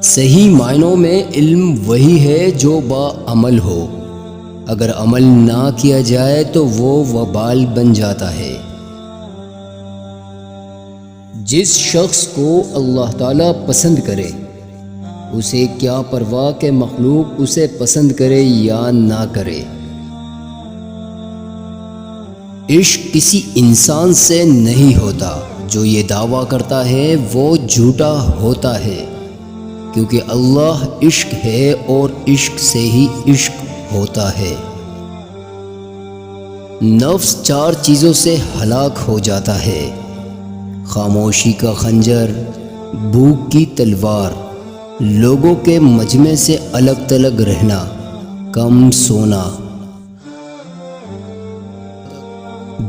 صحیح معنوں میں علم وہی ہے جو باعمل ہو، اگر عمل نہ کیا جائے تو وہ وبال بن جاتا ہے۔ جس شخص کو اللہ تعالیٰ پسند کرے اسے کیا پرواہ کہ مخلوق اسے پسند کرے یا نہ کرے۔ عشق کسی انسان سے نہیں ہوتا، جو یہ دعویٰ کرتا ہے وہ جھوٹا ہوتا ہے، کیونکہ اللہ عشق ہے اور عشق سے ہی عشق ہوتا ہے۔ نفس 4 چیزوں سے ہلاک ہو جاتا ہے: خاموشی کا خنجر، بھوک کی تلوار، لوگوں کے مجمع سے الگ تلگ رہنا، کم سونا۔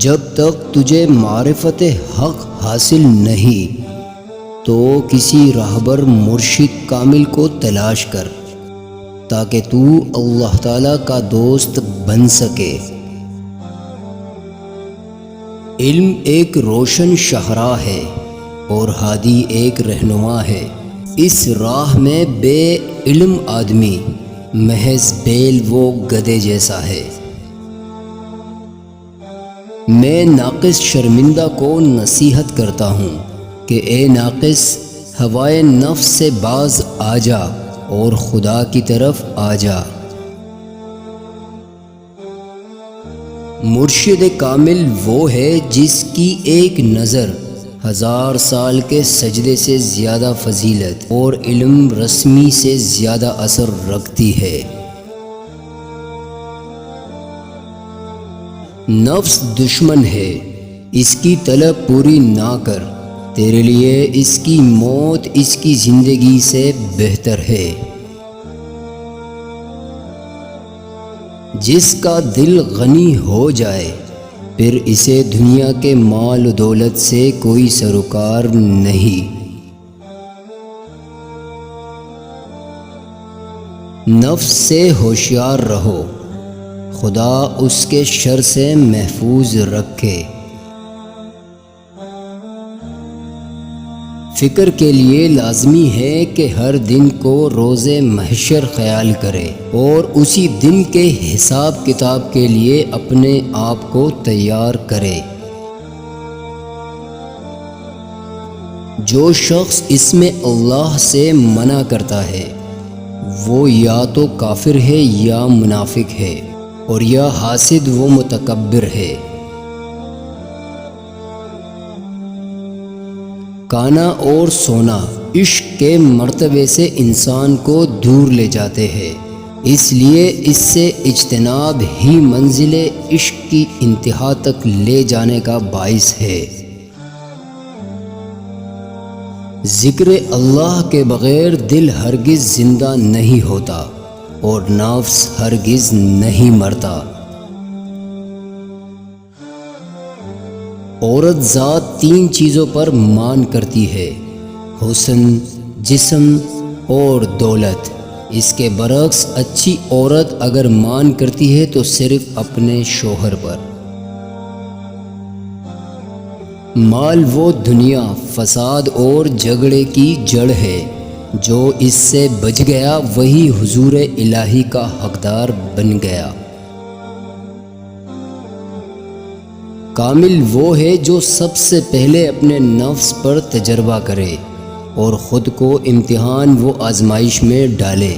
جب تک تجھے معرفت حق حاصل نہیں تو کسی راہبر مرشد کامل کو تلاش کر تاکہ تو اللہ تعالیٰ کا دوست بن سکے۔ علم ایک روشن شاہراہ ہے اور ہادی ایک رہنما ہے۔ اس راہ میں بے علم آدمی محض بیل و گدھے جیسا ہے۔ میں ناقص شرمندہ کو نصیحت کرتا ہوں کہ اے ناقص، ہوائے نفس سے باز آ جا اور خدا کی طرف آ جا۔ مرشد کامل وہ ہے جس کی ایک نظر 1000 سال کے سجدے سے زیادہ فضیلت اور علم رسمی سے زیادہ اثر رکھتی ہے۔ نفس دشمن ہے، اس کی طلب پوری نہ کر، تیرے لیے اس کی موت اس کی زندگی سے بہتر ہے۔ جس کا دل غنی ہو جائے پھر اسے دنیا کے مال و دولت سے کوئی سروکار نہیں۔ نفس سے ہوشیار رہو، خدا اس کے شر سے محفوظ رکھے۔ فکر کے لیے لازمی ہے کہ ہر دن کو روز محشر خیال کرے اور اسی دن کے حساب کتاب کے لیے اپنے آپ کو تیار کرے۔ جو شخص اس میں اللہ سے منع کرتا ہے وہ یا تو کافر ہے یا منافق ہے اور یا حاسد و متکبر ہے۔ کھانا اور سونا عشق کے مرتبے سے انسان کو دور لے جاتے ہیں، اس لیے اس سے اجتناب ہی منزل عشق کی انتہا تک لے جانے کا باعث ہے۔ ذکر اللہ کے بغیر دل ہرگز زندہ نہیں ہوتا اور نفس ہرگز نہیں مرتا۔ عورت ذات 3 چیزوں پر مان کرتی ہے: حسن، جسم اور دولت۔ اس کے برعکس اچھی عورت اگر مان کرتی ہے تو صرف اپنے شوہر پر۔ مال و دنیا فساد اور جھگڑے کی جڑ ہے، جو اس سے بچ گیا وہی حضور الہی کا حقدار بن گیا۔ کامل وہ ہے جو سب سے پہلے اپنے نفس پر تجربہ کرے اور خود کو امتحان و آزمائش میں ڈالے۔